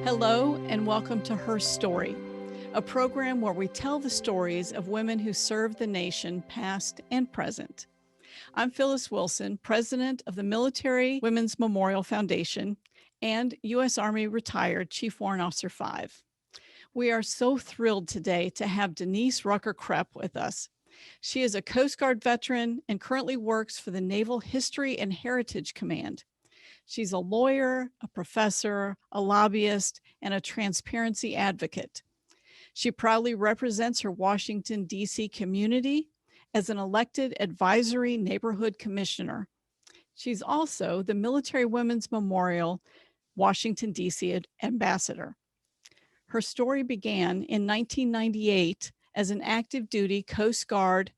Hello and welcome to HERstory, a program where we tell the stories of women who served the nation past and present. I'm Phyllis Wilson, president of the Military Women's Memorial Foundation and U.S. Army retired Chief Warrant Officer 5. We are so thrilled today to have Denise Rucker Krepp with us. She is a Coast Guard veteran and currently works for the Naval History and Heritage Command. She's a lawyer, a professor, a lobbyist, and a transparency advocate. She proudly represents her Washington, D.C. community as an elected advisory neighborhood commissioner. She's also the Military Women's Memorial Washington, D.C. ambassador. Her story began in 1998 as an active duty Coast Guard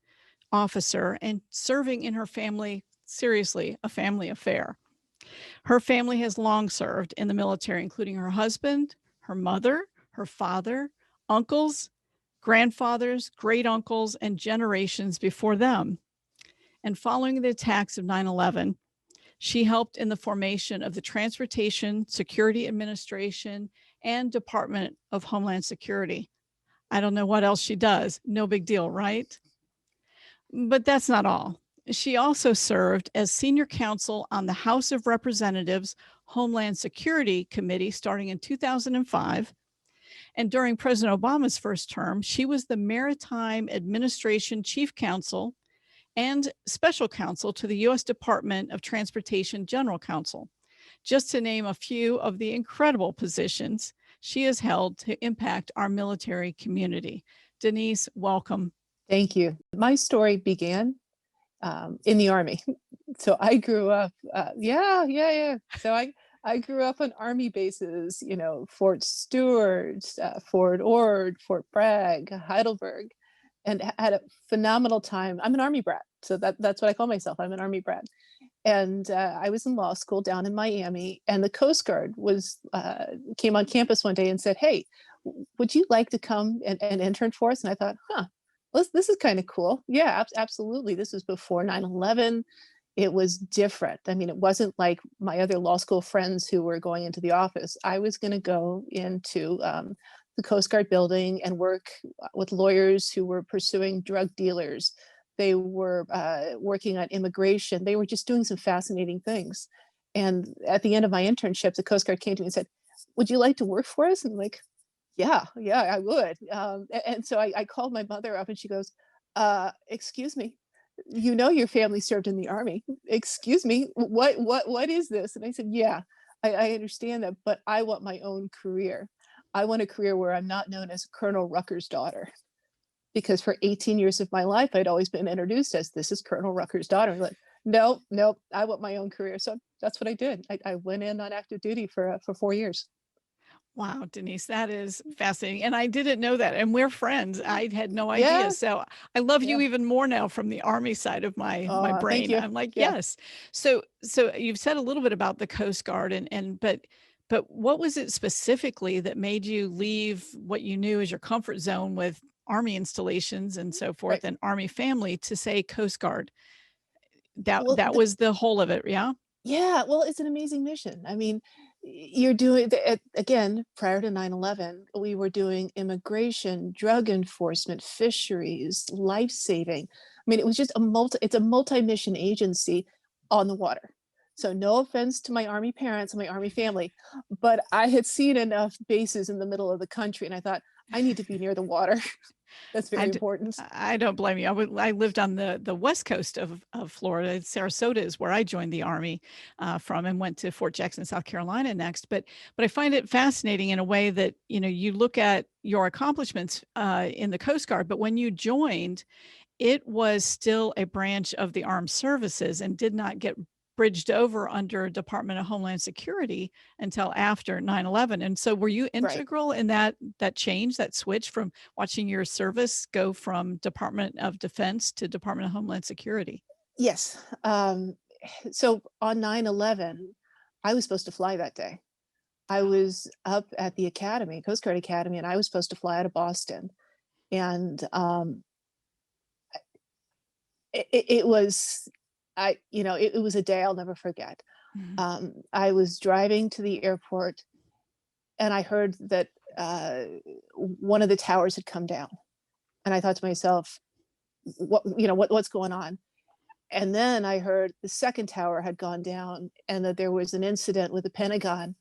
officer and serving in her family, seriously, a family affair. Her family has long served in the military, including her husband, her mother, her father, uncles, grandfathers, great uncles, and generations before them. And following the attacks of 9/11, she helped in the formation of the Transportation Security Administration and Department of Homeland Security. I don't know what else she does. No big deal, right? But that's not all. She also served as Senior Counsel on the House of Representatives Homeland Security Committee starting in 2005. And during President Obama's first term, she was the Maritime Administration Chief Counsel and Special Counsel to the U.S. Department of Transportation General Counsel, just to name a few of the incredible positions she has held to impact our military community. Denise, welcome. Thank you. My story began in the Army. So I grew up, So I grew up on Army bases, Fort Stewart, Fort Ord, Fort Bragg, Heidelberg, and had a phenomenal time. I'm an Army brat. So that's what I call myself. I'm an Army brat. And I was in law school down in Miami, and the Coast Guard came on campus one day and said, "Hey, would you like to come and intern for us?" And I thought, well, this is kind of cool. Yeah, absolutely. This was before 9/11. It was different. I mean, it wasn't like my other law school friends who were going into the office. I was going to go into the Coast Guard building and work with lawyers who were pursuing drug dealers. They were working on immigration. They were just doing some fascinating things. And at the end of my internship, the Coast Guard came to me and said, "Would you like to work for us?" And I'm like, yeah, I would. And so I called my mother up and she goes, "Excuse me, your family served in the Army. Excuse me, what is this?" And I said, "Yeah, I understand that, but I want my own career. I want a career where I'm not known as Colonel Rucker's daughter." Because for 18 years of my life, I'd always been introduced as, "This is Colonel Rucker's daughter." And I'm like, nope, I want my own career. So that's what I did. I went in on active duty for 4 years. Wow, Denise, that is fascinating. And I didn't know that. And we're friends. I had no idea. Yeah, So I love you yeah. even more now from the Army side of my Thank brain. you. I'm like, Yeah. yes. So you've said a little bit about the Coast Guard but what was it specifically that made you leave what you knew as your comfort zone with Army installations and so forth Right. and Army family to say Coast Guard? That Well, that was the whole of it, yeah? yeah, well, it's an amazing mission. I mean, you're doing again, prior to 9/11, we were doing immigration, drug enforcement, fisheries, life saving. I mean, it was just it's a multi-mission agency on the water. So no offense to my Army parents and my Army family, but I had seen enough bases in the middle of the country and I thought, I need to be near the water. That's I very d important. I don't blame you. I lived on the west coast of Florida. Sarasota is where I joined the Army from and went to Fort Jackson, South Carolina next. But I find it fascinating in a way that, you look at your accomplishments in the Coast Guard, but when you joined, it was still a branch of the armed services and did not get bridged over under Department of Homeland Security until after 9/11. And so were you Right. integral in that change, that switch from watching your service go from Department of Defense to Department of Homeland Security? Yes. So on 9/11, I was supposed to fly that day. I was up at the academy, Coast Guard Academy, and I was supposed to fly out of Boston. And it was, it was a day I'll never forget. Mhm. I was driving to the airport and I heard that one of the towers had come down. And I thought to myself, what's going on? And then I heard the second tower had gone down and that there was an incident with the Pentagon.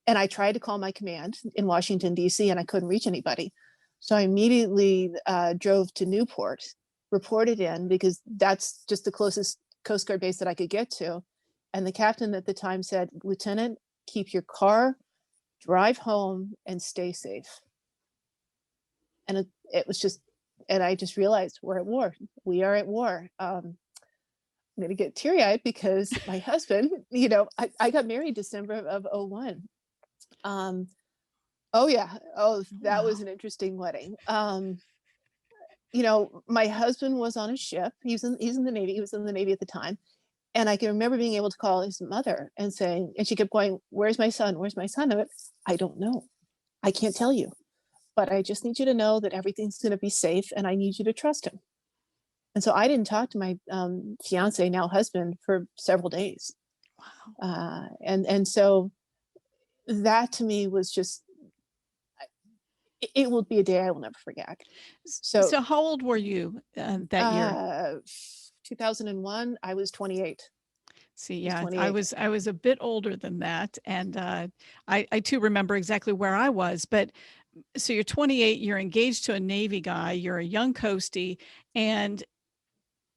And I tried to call my command in Washington, D.C., and I couldn't reach anybody. So I immediately drove to Newport, reported in, because that's just the closest Coast Guard base that I could get to. And the captain at the time said, "Lieutenant, keep your car, drive home, and stay safe." And it was just, and I just realized we're at war. We are at war. I'm going to get teary-eyed because my husband, I got married December of '01. Oh yeah. Oh, that was Wow. an interesting wedding. My husband was on a ship. He's in the Navy. He was in the Navy at the time. And I can remember being able to call his mother and saying, and she kept going, "Where's my son? Where's my son?" I went, "I don't know. I can't tell you, but I just need you to know that everything's going to be safe and I need you to trust him." And so I didn't talk to my fiance, now husband, for several days. Wow. And so that to me was just, it will be a day I will never forget. So So how old were you that year? 2001, I was 28. See, I was yeah, 28. I was a bit older than that, and I too remember exactly where I was. But so you're 28, you're engaged to a Navy guy, you're a young coastie, and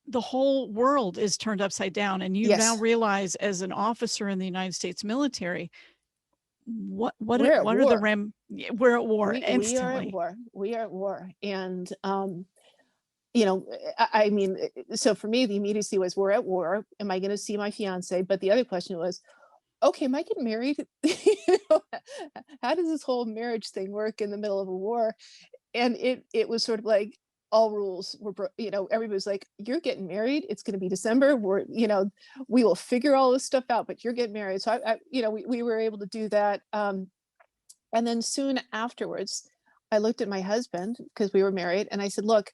the whole world is turned upside down. And you now Yes, realize, as an officer in the United States military, we're at what are the war. we're at war We are at instantly. war. We are at war. And I mean, so for me, the immediacy was, we're at war. Am I going to see my fiance? But the other question was, okay, am I getting married? You know, how does this whole marriage thing work in the middle of a war? And it was sort of like all rules were, everybody was like, "You're getting married. It's going to be December. We will figure all this stuff out, but you're getting married." So we were able to do that. And then soon afterwards, I looked at my husband, because we were married, and I said, "Look,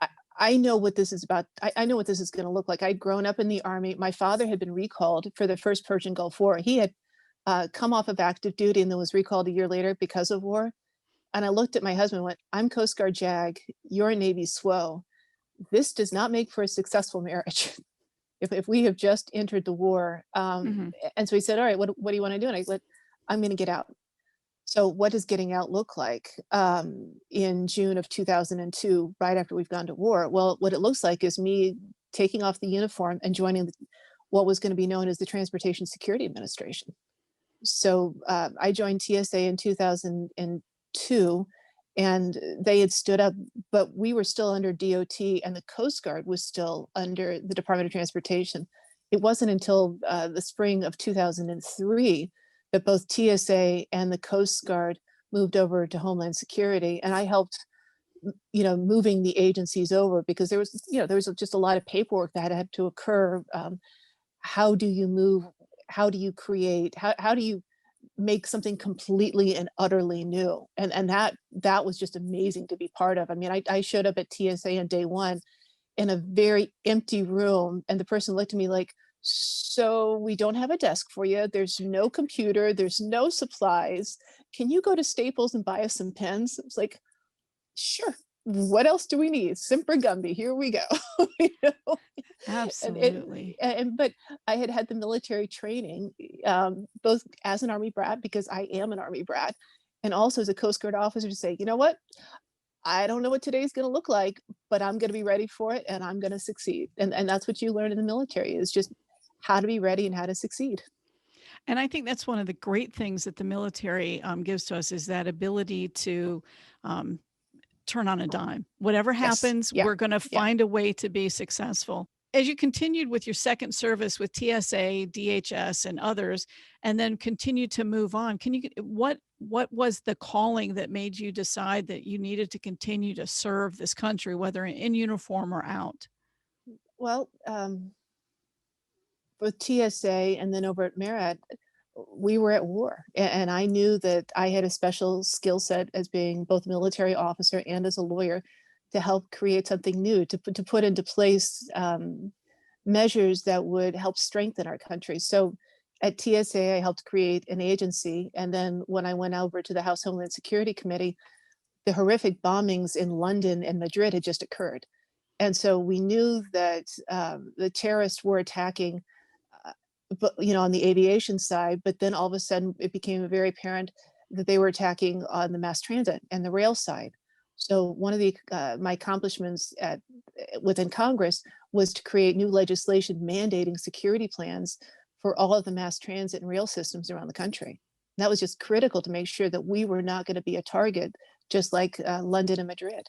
I, I know what this is about. I know what this is going to look like. I'd grown up in the Army. My father had been recalled for the first Persian Gulf War. He had come off of active duty and then was recalled a year later because of war." And I looked at my husband and went, "I'm Coast Guard JAG. You're a Navy SWO. This does not make for a successful marriage." If we have just entered the war. Hmm. And so he said, "All right, what do you want to do?" And I said, "I'm going to get out." So what does getting out look like in June of 2002, right after we've gone to war? Well, what it looks like is me taking off the uniform and joining what was going to be known as the Transportation Security Administration. So I joined TSA in 2002, and they had stood up, but we were still under DOT, and the Coast Guard was still under the Department of Transportation. It wasn't until the spring of 2003 that both TSA and the Coast Guard moved over to Homeland Security, and I helped, moving the agencies over, because there was just a lot of paperwork that had to occur. How do you move? How do you create? How do you make something completely and utterly new? And that was just amazing to be part of. I mean, I showed up at TSA on day one in a very empty room, and the person looked at me like, "So we don't have a desk for you. There's no computer. There's no supplies. Can you go to Staples and buy us some pens?" It's like, "Sure. What else do we need? Simper Gumby. Here we go." You know? and it Absolutely. but I had the military training, both as an Army brat, because I am an Army brat, and also as a Coast Guard officer, to say, "You know what? I don't know what today's going to look like, but I'm going to be ready for it, and I'm going to succeed." And that's what you learn in the military, is just how to be ready and how to succeed. And I think that's one of the great things that the military gives to us, is that ability to um, turn on a dime. Whatever Yes. happens, Yeah. we're going to Yeah. find a way to be successful. As you continued with your second service with TSA, DHS, and others, and then continue to move on, what was the calling that made you decide that you needed to continue to serve this country, whether in uniform or out? Well, with TSA and then over at Merit, we were at war. And I knew that I had a special skill set as being both a military officer and as a lawyer to help create something new, to put into place measures that would help strengthen our country. So At TSA, I helped create an agency. And then when I went over to the House Homeland Security Committee, the horrific bombings in London and Madrid had just occurred. And so we knew that the terrorists were attacking, but on the aviation side. But then all of a sudden, it became very apparent that they were attacking on the mass transit and the rail side. So one of the my accomplishments within Congress was to create new legislation mandating security plans for all of the mass transit and rail systems around the country. That was just critical to make sure that we were not going to be a target, just like London and Madrid.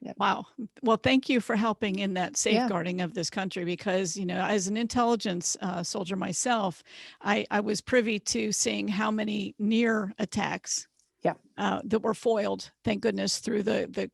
Yep. Wow. Well, thank you for helping in that Yeah. safeguarding of this country, because, as an intelligence soldier myself, I was privy to seeing how many near attacks Yeah. that were foiled, thank goodness, through the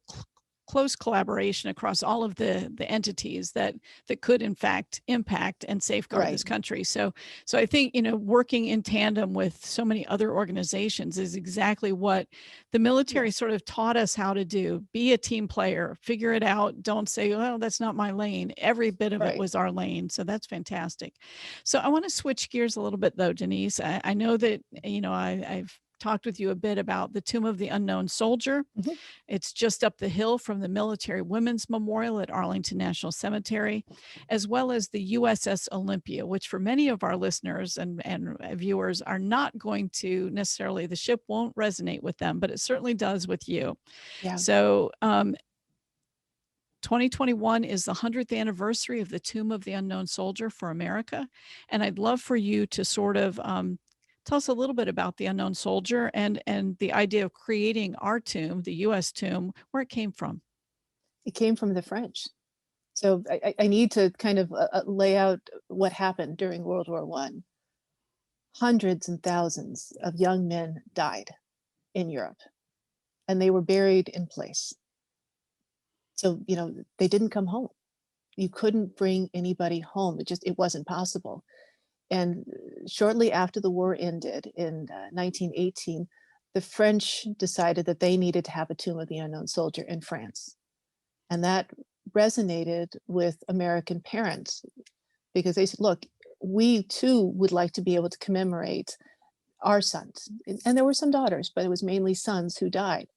close collaboration across all of the entities that could in fact impact and safeguard Right. this country. So I think, working in tandem with so many other organizations is exactly what the military sort of taught us how to do. Be a team player, figure it out. Don't say, well, that's not my lane. Every bit of it was our lane. So that's fantastic. So I want to switch gears a little bit though, Denise. I know that, I've talked with you a bit about the Tomb of the Unknown Soldier. Mhm. It's just up the hill from the Military Women's Memorial at Arlington National Cemetery, as well as the USS Olympia, which for many of our listeners and viewers are not going to necessarily, the ship won't resonate with them, but it certainly does with you. Yeah. So 2021 is the 100th anniversary of the Tomb of the Unknown Soldier for America. And I'd love for you to sort of tell us a little bit about the Unknown Soldier and the idea of creating our tomb, the U.S. tomb, where it came from. It came from the French. So I need to kind of lay out what happened during World War I. Hundreds and thousands of young men died in Europe, and they were buried in place. So, they didn't come home. You couldn't bring anybody home. It wasn't possible. And shortly after the war ended in 1918, the French decided that they needed to have a Tomb of the Unknown Soldier in France. And that resonated with American parents, because they said, look, we too would like to be able to commemorate our sons. And there were some daughters, but it was mainly sons who died.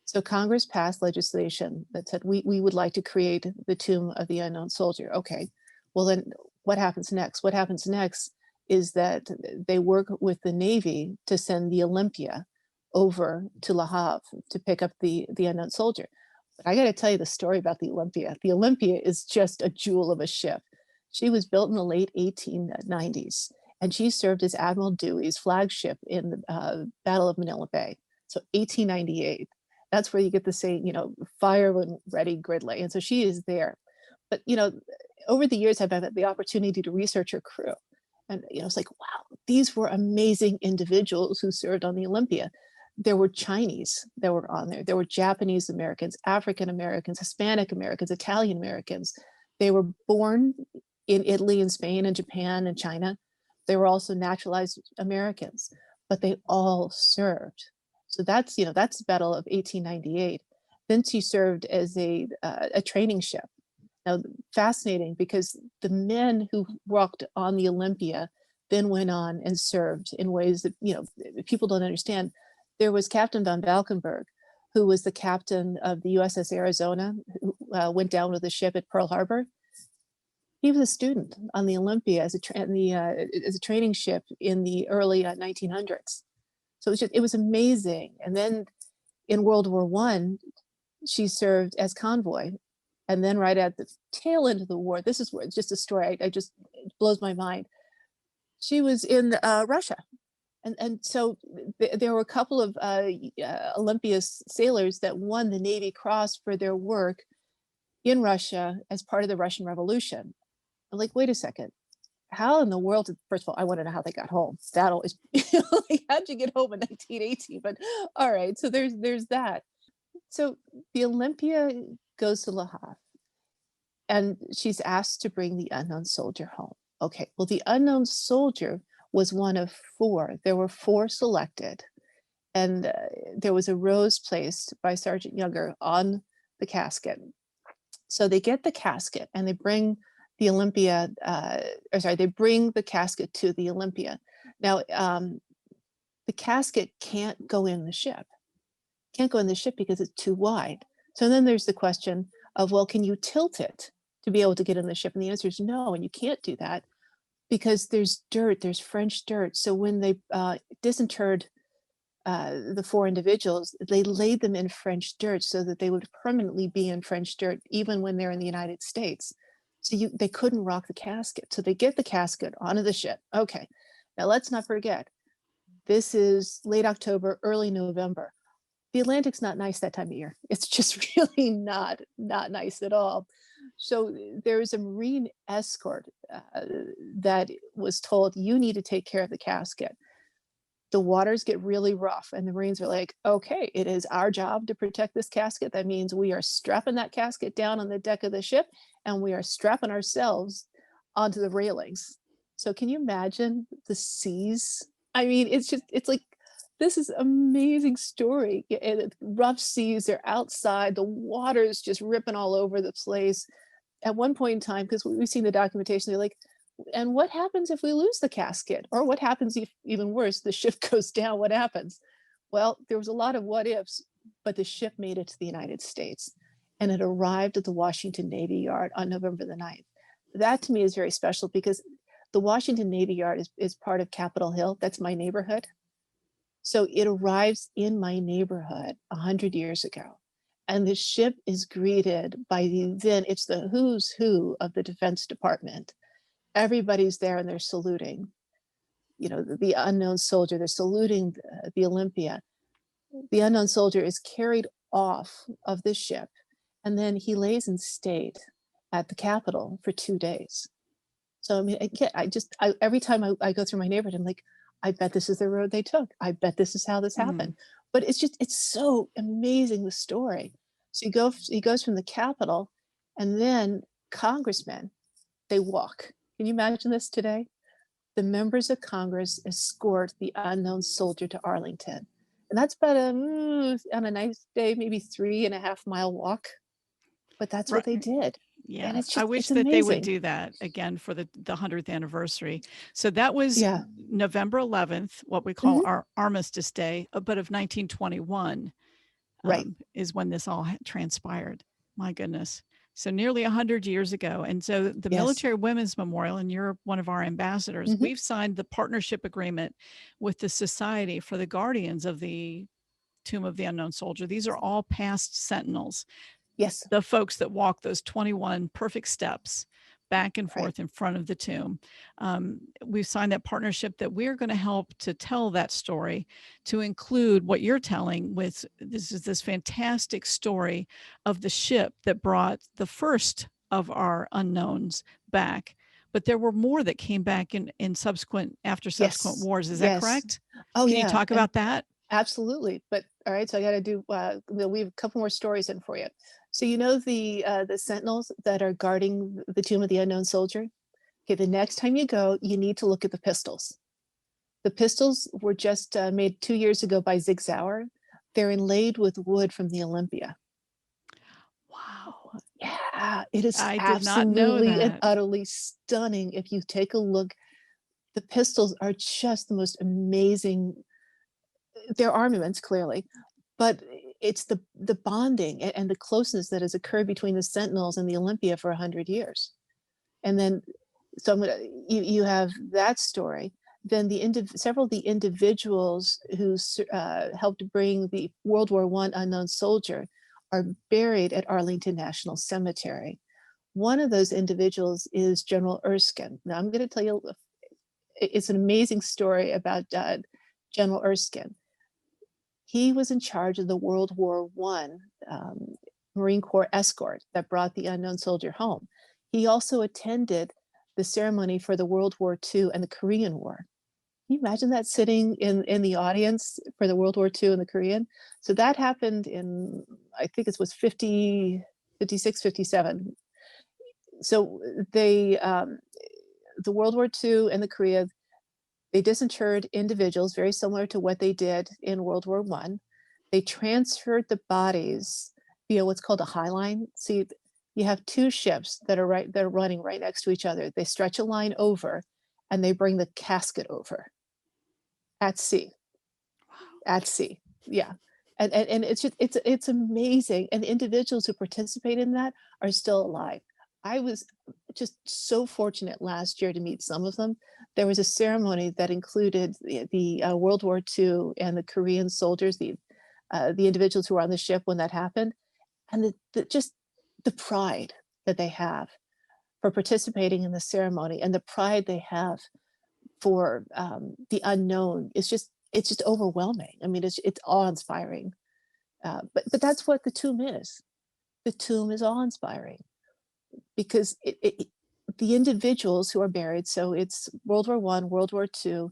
So Congress passed legislation that said we would like to create the Tomb of the Unknown Soldier. Okay, well then what happens next? What happens next is that they work with the Navy to send the Olympia over to Le Havre to pick up the Unknown Soldier. But I got to tell you the story about the Olympia. The Olympia is just a jewel of a ship. She was built in the late 1890s, and she served as Admiral Dewey's flagship in the Battle of Manila Bay. So 1898. That's where you get the saying, fire when ready, Gridley. And so she is there. But, over the years, I've had the opportunity to research her crew. And, it's like, wow, these were amazing individuals who served on the Olympia. There were Chinese that were on there. There were Japanese Americans, African Americans, Hispanic Americans, Italian Americans. They were born in Italy and Spain and Japan and China. They were also naturalized Americans, but they all served. So that's the Battle of 1898. Then she served as a training ship. Now, fascinating, because the men who walked on the Olympia then went on and served in ways that people don't understand. There was Captain von Valkenburg, who was the captain of the USS Arizona, who went down with the ship at Pearl Harbor. He was a student on the Olympia as a training ship in the early 1900s. So it was amazing. And then in World War I, she served as convoy. And then right at the tail end of the war, this is where it's just a story, it blows my mind. She was in Russia. And so there were a couple of Olympia sailors that won the Navy Cross for their work in Russia as part of the Russian Revolution. I'm like, wait a second. How in the world first of all, I want to know how they got home. That always, like, how'd you get home in 1918? But all right, so there's that. So the Olympia goes to Le Havre, and she's asked to bring the Unknown Soldier home. Okay, well, the Unknown Soldier was one of four. There were four selected, and there was a rose placed by Sergeant Younger on the casket. So they get the casket and they bring the Olympia, or sorry, they bring the casket to the Olympia. Now, the casket can't go in the ship. Can't go in the ship because it's too wide. So then there's the question of, well, can you tilt it to be able to get in the ship? And the answer is no, and you can't do that because there's dirt, there's French dirt. So when they disinterred the 4 individuals, they laid them in French dirt so that they would permanently be in French dirt, even when they're in the United States. So they couldn't rock the casket. So they get the casket onto the ship. Okay, now let's not forget, this is late October, early November. The Atlantic's not nice that time of year. It's just really not nice at all. So there is a Marine escort that was told, you need to take care of the casket. The waters get really rough, and the Marines are like, okay, it is our job to protect this casket. That means we are strapping that casket down on the deck of the ship, and we are strapping ourselves onto the railings. So can you imagine the seas? I mean, it's like, this is amazing story. Rough seas, they're outside, the water's just ripping all over the place. At one point in time, because we've seen the documentation, they're like, and what happens if we lose the casket? Or what happens if, even worse, the ship goes down? What happens? Well, there was a lot of what ifs, but the ship made it to the United States, and it arrived at the Washington Navy Yard on November the 9th. That to me is very special because the Washington Navy Yard is part of Capitol Hill. That's my neighborhood. So it arrives in my neighborhood 100 years ago. And the ship is greeted by it's the who's who of the Defense Department. Everybody's there and they're saluting, the unknown soldier. They're saluting the Olympia. The unknown soldier is carried off of the ship, and then he lays in state at the Capitol for 2 days. So I mean, again, every time I go through my neighborhood, I'm like, I bet this is the road they took. I bet this is how this happened. But it's so amazing, the story. So he goes from the Capitol, and then congressmen, they walk. Can you imagine this today? The members of Congress escort the unknown soldier to Arlington. And that's about on a nice day, maybe 3.5-mile walk. But that's what they did. Yeah, and I wish that they would do that again for the 100th anniversary. So that was November 11th, what we call our Armistice Day, but of 1921, right, is when this all transpired. My goodness. So nearly 100 years ago. And so the Military Women's Memorial, and you're one of our ambassadors, we've signed the partnership agreement with the Society for the Guardians of the Tomb of the Unknown Soldier. These are all past sentinels. Yes. The folks that walk those 21 perfect steps back and forth in front of the tomb. We've signed that partnership that we're going to help to tell that story, to include what you're telling with this fantastic story of the ship that brought the first of our unknowns back. But there were more that came back after subsequent wars. Is that correct? Oh, Can you talk about that? Absolutely. But all right, so I got to do, we have a couple more stories in for you. So the sentinels that are guarding the tomb of the unknown soldier? Okay, the next time you go, you need to look at the pistols. The pistols were just made 2 years ago by Zig Zauer. They're inlaid with wood from the Olympia. Wow. Yeah, it is I did not know absolutely and that. utterly stunning. If you take a look, the pistols are just the most amazing. They're armaments, clearly, but it's the bonding and the closeness that has occurred between the Sentinels and the Olympia for 100 years. And then, so you have that story. Then several of the individuals who helped bring the World War I unknown soldier are buried at Arlington National Cemetery. One of those individuals is General Erskine. Now I'm going to tell you, it's an amazing story about General Erskine. He was in charge of the World War I Marine Corps escort that brought the unknown soldier home. He also attended the ceremony for the World War II and the Korean War. Can you imagine that, sitting in the audience for the World War II and the Korean? So that happened in, I think it was 56, 57. So the World War II and the Korea, they disinterred individuals very similar to what they did in World War I. They transferred the bodies via what's called a high line. See, You have two ships that are they're running right next to each other. They stretch a line over and they bring the casket over at sea, Wow. at sea. Yeah. And it's just it's amazing. And the individuals who participate in that are still alive. I was just so fortunate last year to meet some of them. There was a ceremony that included the World War II and the Korean soldiers, the individuals who were on the ship when that happened, and just the pride that they have for participating in the ceremony and the pride they have for the unknown is just it's just overwhelming. I mean, it's awe-inspiring. But that's what the tomb is. The tomb is awe-inspiring because the individuals who are buried. So it's World War One, World War II,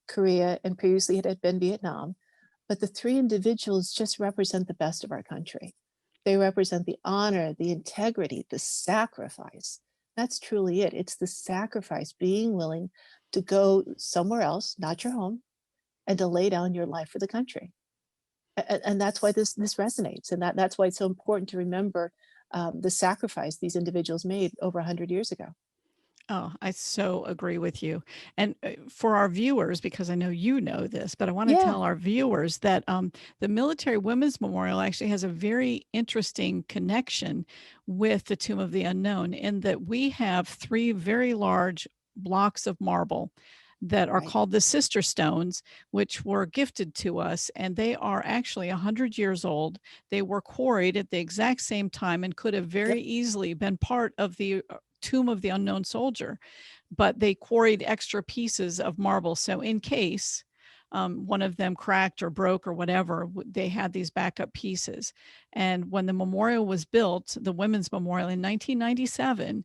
Korea, and previously it had been Vietnam. But the three individuals just represent the best of our country. They represent the honor, the integrity, the sacrifice. That's truly it. It's the sacrifice, being willing to go somewhere else, not your home, and to lay down your life for the country. And that's why this resonates, and that's why it's so important to remember the sacrifice these individuals made over 100 years ago. Oh, I so agree with you. And for our viewers, because I know you know this, but I want to Yeah, tell our viewers that the Military Women's Memorial actually has a very interesting connection with the Tomb of the Unknown in that we have three very large blocks of marble that are right. called the Sister Stones, which were gifted to us. And they are actually 100 years old. They were quarried at the exact same time and could have very Yep. easily been part of the Tomb of the Unknown Soldier, but they quarried extra pieces of marble. So in case one of them cracked or broke or whatever, they had these backup pieces. And when the memorial was built, the Women's Memorial in 1997,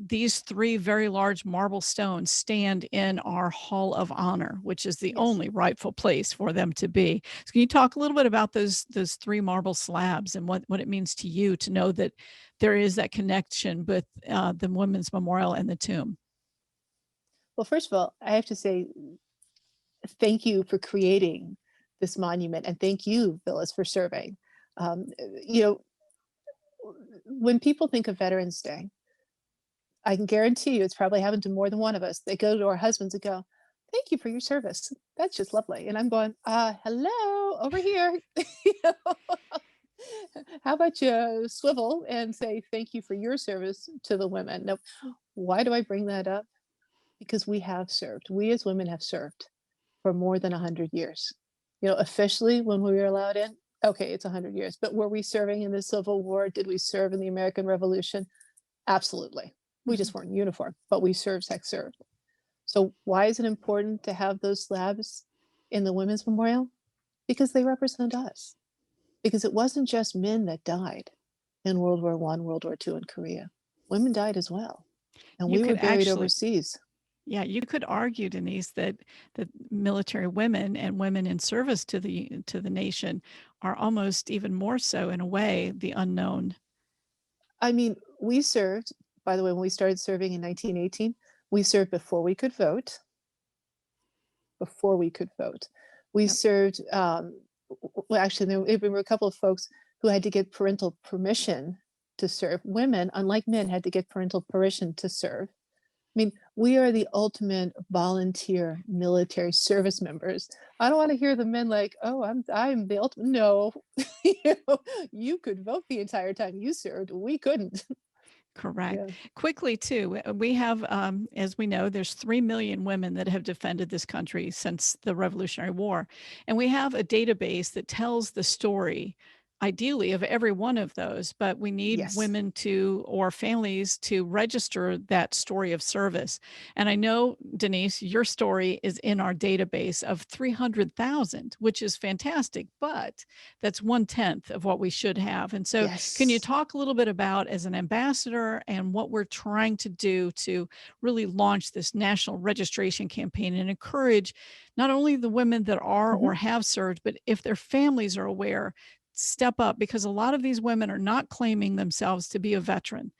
these three very large marble stones stand in our Hall of Honor, which is the Yes. only rightful place for them to be. So can you talk a little bit about those three marble slabs and what it means to you to know that there is that connection with the Women's Memorial and the tomb? Well, first of all, I have to say thank you for creating this monument, and thank you, Phyllis, for serving. You know, when people think of Veterans Day, I can guarantee you it's probably happened to more than one of us. They go to our husbands and go, "Thank you for your service. That's just lovely." And I'm going, hello, over here." You know? How about you swivel and say thank you for your service to the women? Now, why do I bring that up? Because we have served. We as women have served for more than 100 years. You know, officially when we were allowed in, okay, it's 100 years. But were we serving in the Civil War? Did we serve in the American Revolution? Absolutely. We Mhm. just weren't in uniform, but we served, heck served. So why is it important to have those slabs in the Women's Memorial? Because they represent us. Because it wasn't just men that died in World War One, World War II, and Korea. Women died as well. And You we were could buried actually, overseas. yeah, you could argue, Denise, that military women and women in service to the nation are almost even more so in a way the unknown. I mean, we served, by the way, when we started serving in 1918, we served before we could vote. Before we could vote. We Yep. served, well, actually, there were a couple of folks who had to get parental permission to serve. Women, unlike men, had to get parental permission to serve. I mean, we are the ultimate volunteer military service members. I don't want to hear the men like, "Oh, I'm the ultimate." No, you know, you could vote the entire time you served. We couldn't. Correct. Yeah. Quickly, too, we have, as we know, there's 3 million women that have defended this country since the Revolutionary War. And we have a database that tells the story, ideally, of every one of those. But we need Yes. women to, or families to register that story of service. And I know, Denise, your story is in our database of 300,000, which is fantastic, but that's 1/10 of what we should have. And so, can you Yes. talk a little bit about, as an ambassador, and what we're trying to do to really launch this national registration campaign and encourage not only the women that are Mhm. or have served, but if their families are aware, step up, because a lot of these women are not claiming themselves to be a veteran.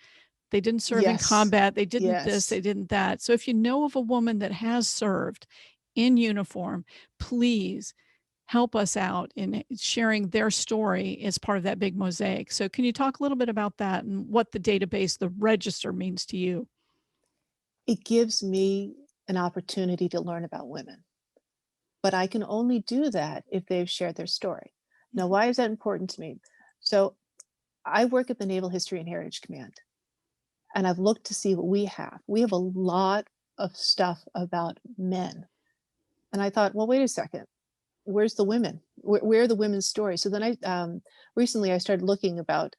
They didn't serve in Yes. combat, they didn't this, Yes. they didn't that. So if you know of a woman that has served in uniform, please help us out in sharing their story as part of that big mosaic. So can you talk a little bit about that and what the database, the register, means to you? It gives me an opportunity to learn about women, but I can only do that if they've shared their story. Now, why is that important to me? So I work at the Naval History and Heritage Command, and I've looked to see what we have. We have a lot of stuff about men. And I thought, well, wait a second. Where's the women? Where are the women's stories? So then recently I started looking about,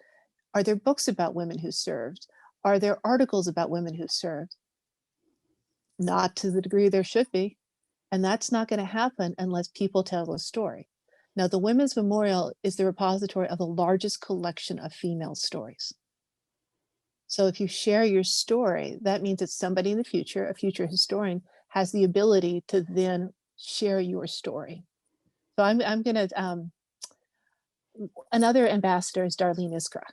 are there books about women who served? Are there articles about women who served? Not to the degree there should be. And that's not going to happen unless people tell a story. Now, the Women's Memorial is the repository of the largest collection of female stories. So if you share your story, that means that somebody in the future, a future historian, has the ability to then share your story. So I'm going to, another ambassador is Darlene Iskra.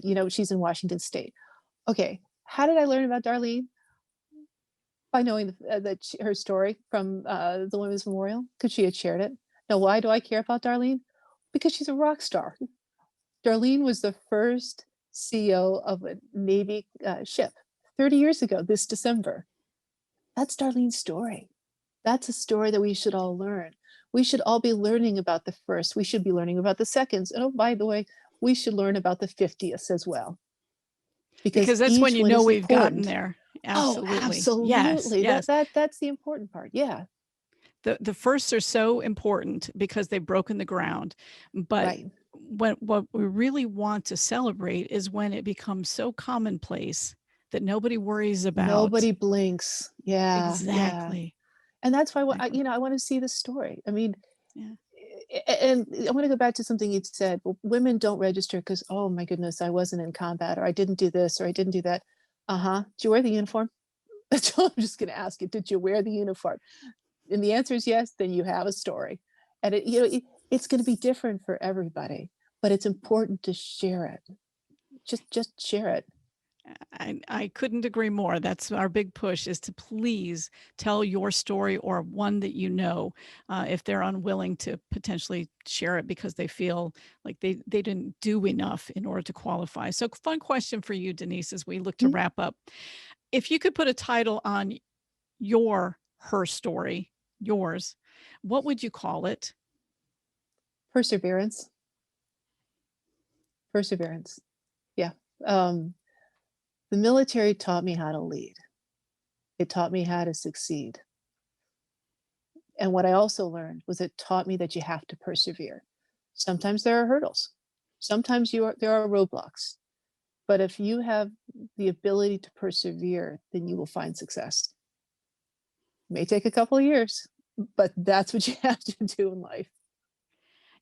You know, she's in Washington State. Okay, how did I learn about Darlene? By knowing her story from the Women's Memorial, because she had shared it. Now, why do I care about Darlene? Because she's a rock star. Darlene was the first CEO of a Navy ship 30 years ago, this December. That's Darlene's story. That's a story that we should all learn. We should all be learning about the first. We should be learning about the seconds. And oh, by the way, we should learn about the 50th as well. Because that's when you know we've gotten there. Absolutely. Oh, absolutely. Yes. That's the important part. Yeah. The firsts are so important because they've broken the ground. But right. What we really want to celebrate is when it becomes so commonplace that nobody worries about. Nobody blinks. Yeah. Exactly. Yeah. And that's why I want to see the story. I mean, and I want to go back to something you said. Well, women don't register because, oh my goodness, I wasn't in combat, or I didn't do this, or I didn't do that. Did you wear the uniform? That's all I'm just going to ask you. Did you wear the uniform? And the answer is yes. Then you have a story, and it's going to be different for everybody. But it's important to share it. Just share it. I couldn't agree more. That's our big push, is to please tell your story, or one that you know, if they're unwilling to potentially share it because they feel like they didn't do enough in order to qualify. So fun question for you, Denise, as we look to wrap up. If you could put a title on her story, yours, what would you call it? Perseverance. Perseverance. Yeah. The military taught me how to lead. It taught me how to succeed. And what I also learned was it taught me that you have to persevere. Sometimes there are hurdles. Sometimes there are roadblocks. But if you have the ability to persevere, then you will find success. It may take a couple of years, but that's what you have to do in life.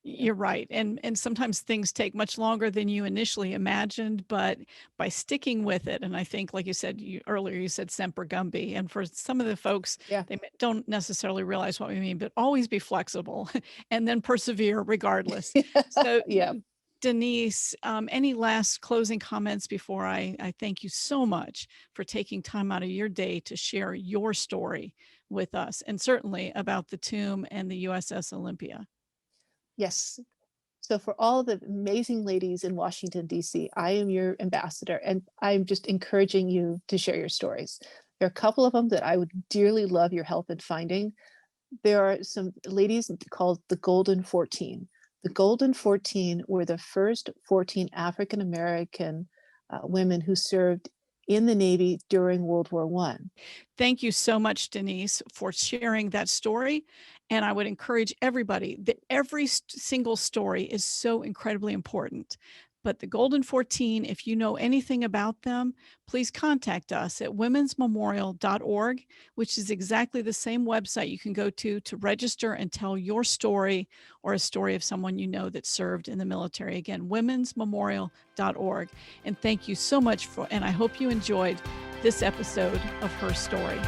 You're right. And sometimes things take much longer than you initially imagined, but by sticking with it, and I think, like you said earlier, you said semper gumby. And for some of the folks, they don't necessarily realize what we mean, but always be flexible and then persevere regardless. So yeah. Denise, any last closing comments before I thank you so much for taking time out of your day to share your story with us, and certainly about the tomb and the USS Olympia? Yes. So for all the amazing ladies in Washington, D.C., I am your ambassador, and I'm just encouraging you to share your stories. There are a couple of them that I would dearly love your help in finding. There are some ladies called the Golden 14. The Golden 14 were the first 14 African-American women who served in the Navy during World War I. Thank you so much, Denise, for sharing that story. And I would encourage everybody that every single story is so incredibly important. But the Golden 14, if you know anything about them, please contact us at womensmemorial.org, which is exactly the same website you can go to register and tell your story, or a story of someone you know that served in the military. Again, womensmemorial.org. And thank you so much and I hope you enjoyed this episode of Her Story.